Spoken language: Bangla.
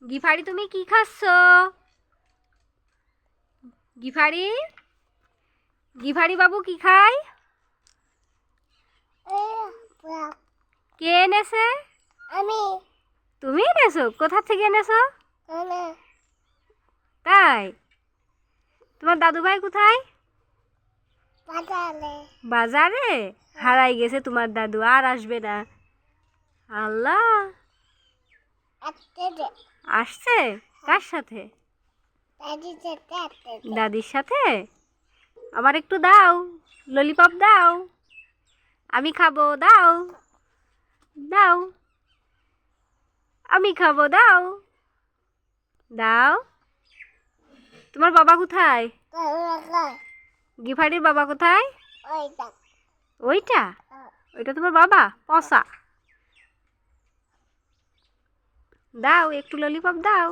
গিফারি তুমি কি খাচ্ছ? গিফারি গিফারি বাবু কি খায়? কে এনেছে? আমি। তুমি এনেছো? কোথা থেকে এনেছো? তাই? তোমার দাদু ভাই কোথায়? বাজারে। বাজারে? হারাই গেছে তোমার দাদু, আর আসবে না। আল্লাহ। আসছে? কার সাথে? দাদির সাথে? আমার একটু দাও, ললিপপ দাও, আমি খাবো, দাও দাও, আমি খাবো, দাও দাও। তোমার বাবা কোথায়? গিফারির বাবা কোথায়? ওইটা? ওইটা তোমার বাবা? পচা। দাও একটু ললিপপ দাও।